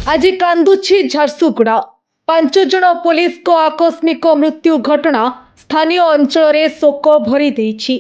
आज कांदुची झारसुगुड़ा 5 जन पुलिस को आकस्मिक मृत्यु घटना स्थानीय अंचल रे शोक भरी देछि।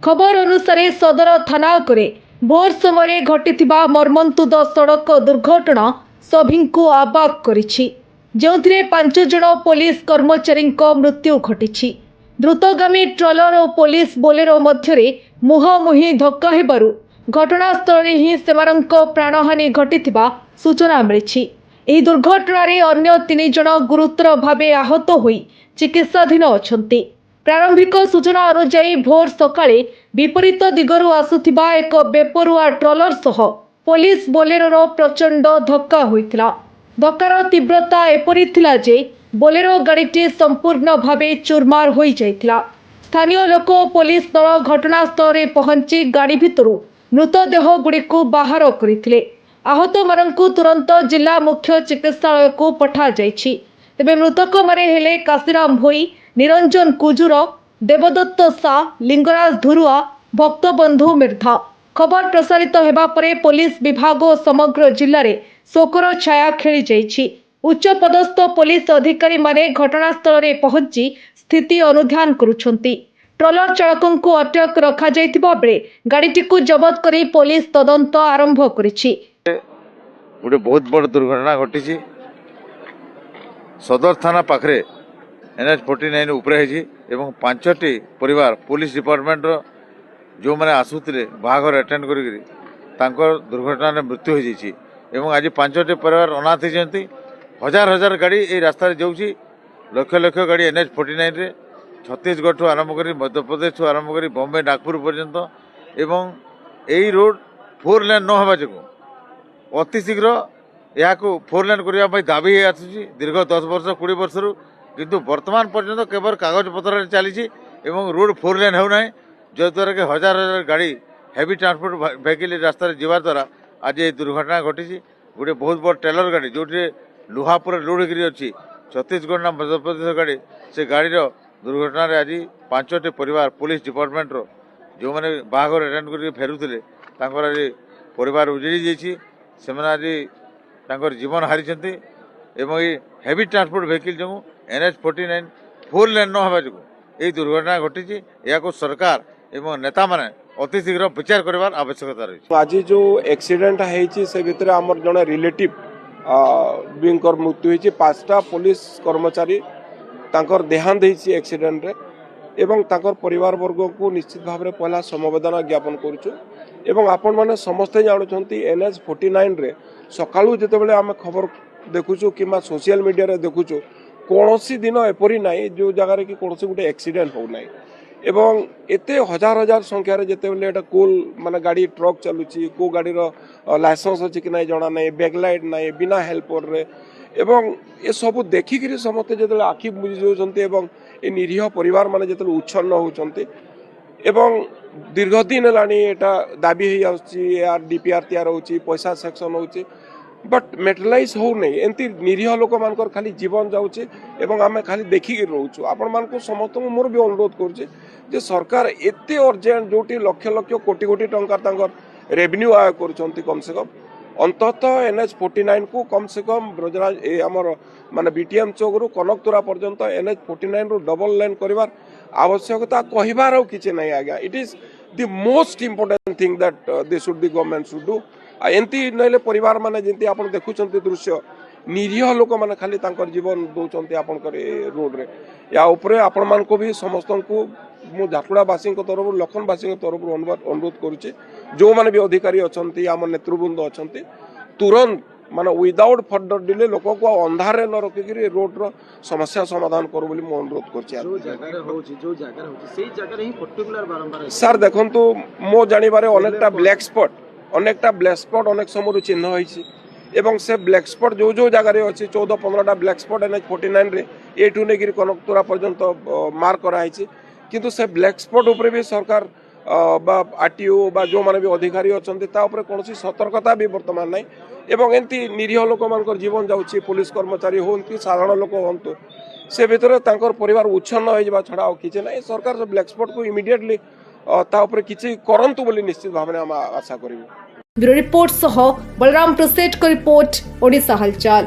खबर अनुसार सदर थाना करे भोर समय घटिथिबा मर्मन्तुद सड़क दुर्घटना सभी को आबाक करिछि, जोंथिरे 5 जन पुलिस कर्मचारी मृत्यु घटिछि। द्रुतगामी ट्रलर और पुलिस बोलेरो मध्यरे मुहांमुही धक्का हेबारु घटनास्थल ही सेमानंक प्राणहानि घटिथिबा सूचना मिली। ଏହି ଦୁର୍ଘଟଣାରେ ଅନ୍ୟ 3 ଜଣ ଗୁରୁତର ଭାବେ ଆହତ ହୋଇ ଚିକିତ୍ସାଧୀନ ଅଛନ୍ତି। ପ୍ରାରମ୍ଭିକ ସୂଚନା ଅନୁଯାୟୀ ଭୋର ସକାଳେ ବିପରୀତ ଦିଗରୁ ଆସୁଥିବା ଏକ ବେପରୁଆ ଟ୍ରଲର ସହ ପୋଲିସ ବୋଲେରୋର ପ୍ରଚଣ୍ଡ ଧକ୍କା ହୋଇଥିଲା। ଧକ୍କାର ତୀବ୍ରତା ଏପରି ଥିଲା ଯେ ବୋଲେରୋ ଗାଡ଼ିଟି ସମ୍ପୂର୍ଣ୍ଣ ଭାବେ ଚୁରମାର ହୋଇଯାଇଥିଲା। ସ୍ଥାନୀୟ ଲୋକ ଓ ପୋଲିସ ଦଳ ଘଟଣାସ୍ଥଳରେ ପହଞ୍ଚି ଗାଡ଼ି ଭିତରୁ ମୃତଦେହଗୁଡ଼ିକୁ ବାହାର କରିଥିଲେ। आहत मानू तुरंत जिला मुख्य चिकित्सालय को पठा जाइछि। तेबे मृतक माने हेले काशीराम भोई, निरंजन कुजुर, देवदत्त सा, लिंगराज धुरुआ, भक्तबंधु मिर्धा। खबर प्रसारित हेबा परे पुलिस विभाग और समग्र जिले में शोकर छाया खेली जाइछि। उच्च पदस्थ पुलिस अधिकारी माने घटनास्थल में पहुंची स्थिति अनुध्यान करुछंती। ट्रलर चालकों को अटक रखा जाइतिबा बेले गाड़ीटी को जबत करी पुलिस तदंत आरंभ करिछि। गोटे बहुत बड़ दुर्घटना घटी सदर थाना पाखरे NH49 उपरे एवं 5टी परिवार पुलिस डिपार्टमेंट जो मैंने आसुले बाहाघर अटेंड कर दुर्घटना मृत्यु हो जाइए। एवं आज 5टी परिवार अनाथ होती। हजार हजार गाड़ी ये रास्ता जाऊँगी, लक्ष लक्ष गाड़ी NH49 रे छत्तीसगढ़ ठू आरंभ कर मध्य प्रदेश ठू आरंभ कर बॉम्बे नागपुर पर्यंत एवं यही रोड 4 लेन न होगा जो अति शीघ्र यहाँ 4 लेन करने दाबी आसूँ दीर्घ 10 वर्ष 20 वर्ष किंतु वर्तमान पर्यंत केवल कागज पत्र चली रोड 4 लेन होना जद्वारा कि हजार हजार गाड़ी हेवी ट्रांसपोर्ट व्हीकल रास्ता जीवा द्वारा आज ये दुर्घटना घटी। गोटे बहुत बड़ टेलर गाड़ी जो लुहापुर लोड होकर छत्तीसगढ़ ना मध्य प्रदेश गाड़ी से गाड़ीर दुर्घटना आज 5टी परिवार पुलिस डिपार्टमेंट जो मैंने बाहाघर अटेंड कर फेरुले आज परिवार उजड़ी जाइए। से आज जीवन हारी एवं ये हेवी ट्रांसपोर्ट व्हीकल जो NH49 4 लेन न होगा जो यही दुर्घटना घटी। या सरकार एवं नेता माने अति शीघ्र विचार करवार आवश्यकता रही। आज जो एक्सीडेंट है से भितर आमर जड़े रिलेटिव बींकर मृत्यु होती। 5टा पुलिस कर्मचारी तांकर देहांत होती एक्सीडेंट रे एवं तांकर परिवार वर्ग को निश्चित भाव में पहला समवेदना ज्ञापन करुचु। एवं आपण माने समस्ते जानुछंती NH49 रे सकाळू जेतेबेले आमे खबर देखुचु किमा सोशल मीडिया रे देखुचु कोनोसी दिन एपरी नाही जो जगह रे कि कोनोसी गुटे एक्सीडेंट हो नाही। एवं एते हजार हजार संख्या रे जेतेबेले एटा कोल माने गाड़ी ट्रक चलुची को गाड़ी रो लाइसेंस अछि कि नाही जणा नाही, बैकलाइट नाही, बिना हेल्पर रे एवं ये सब देखिक समस्ते जो आखि बुझी जाऊँच एवं ये निरीह परिवार माने जो उच्छन्न होती एवं दीर्घ दिन है दाबी यार DPR तैयार होची पैसा सेक्शन होची बट मेटेरियलाइज हो नहीं एमती निरीह लोक मान खाली जीवन जाऊँचे एवं आम खाली देखिक रोचु। आपण मान समस्त मोर भी अनुरोध कर सरकार एते अर्जेंट जो लक्ष लक्ष कोटी कोटी टंका रेवेन्यू आय कर कम से कम अंततः NH49 को कम से कम ब्रजराज आमर माने BTM चौक रु कनकतुरा पर्यंत NH49 रु डबल लाइन करिवार आवश्यकता कहिबार किछि नै आज्ञा। It is the most important thing that this should the government should do. एंती नैले परिवार माने जेंती आपण देखुचंती दृश्य निरीह लोक माने खाली तांकर जीवन दौचंती आपण करे रोड रे। या ऊपर आपण मान को भी समस्त को मु झारसुगुड़ावासी तरफ लखनवासी तरफ अनुरोध करुचे जो माने भी अधिकारी अछंती आम नेतृवृंद अछंती तुरंत माने विदाउट फर्दर डिले लोक को अंधार न रखिक रोड रो समस्या समाधान करू बोली मु अनुरोध करछि। सर देखंतु मो जानिबारे अनेकटा ब्लैक स्पॉट अनेक समय चिन्ह होइछि एवं से ब्लैक स्पॉट जो जो जगह अच्छी 14-15टा ब्लैक स्पॉट NH49 रे एठू नेगिरी कनकतुरा पर्यंत मार्क कराई किंतु से ब्लैक स्पॉट उपरे भी सरकार बा RTO बा जो माने भी अधिकारी अछंती ता उपरे कोनोसी सतर्कता भी वर्तमान नाही एवं एंती निरीह लोक मानकर जीवन जाउची पुलिस कर्मचारी होंती साधारण लोक होंतु से भितर तांकर परिवार उच्छन्न हो जाबा छडा और किछ नाही। सरकार से ब्लैक स्पॉट को इमिडिएटली ता उपरे किछि करंतु बोली निश्चित भाव में हम आशा करिबु। ब्यूरो रिपोर्ट सह बलराम प्रोसेट को रिपोर्ट ओडिशा हलचल।